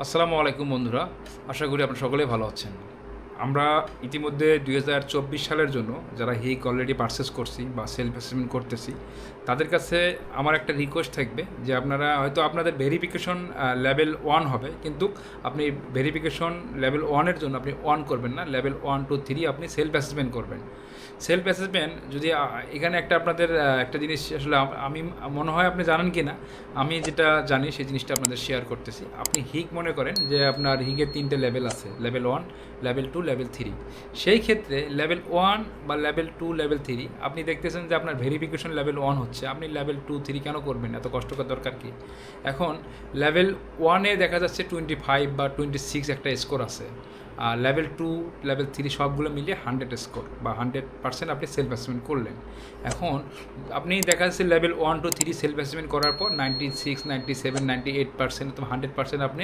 আসসালামু আলাইকুম বন্ধুরা, আশা করি আপনারা সকলেই ভালো আছেন। আমরা ইতিমধ্যে 2024 সালের জন্য যারা হিক অলরেডি পারচেস করছি বা সেলফ অ্যাসেসমেন্ট করতেছি, তাদের কাছে আমার একটা রিকোয়েস্ট থাকবে যে আপনারা হয়তো আপনাদের ভেরিফিকেশন লেভেল 1 হবে, কিন্তু আপনি ভেরিফিকেশন লেভেল 1-এর জন্য আপনি 1 করবেন না, লেভেল 1 2 3 আপনি সেলফ অ্যাসেসমেন্ট করবেন। সেলফ অ্যাসেসমেন্ট যদি এখানে একটা আপনাদের একটা জিনিস আসলে আমি মনে হয় আপনি জানেন কি না, আমি যেটা জানি সেই জিনিসটা আপনাদের শেয়ার করতেছি। আপনি হিক মনে করেন যে আপনার হিকের 3টে লেভেল আছে, লেভেল 1, লেভেল 2, লেভেল 3। সেই ক্ষেত্রে লেভেল 1 বা লেভেল 2, লেভেল 3 আপনি দেখতেছেন যে আপনার ভেরিফিকেশন লেভেল 1 হচ্ছে, আপনি লেভেল 2 3 কেন করবেন? এত কষ্ট করার দরকার কি? এখন লেভেল 1-এ দেখা যাচ্ছে 25 বা 26 একটা স্কোর আছে, আর লেভেল 2, লেভেল 3 সবগুলো মিলিয়ে 100 স্কোর বা 100% আপনি সেলফ অ্যাসেসমেন্ট করলেন। এখন আপনি দেখা যাচ্ছে লেভেল 1 2 3 সেলফ অ্যাসেসমেন্ট করার পর 96, 97, 98% অথবা 100% আপনি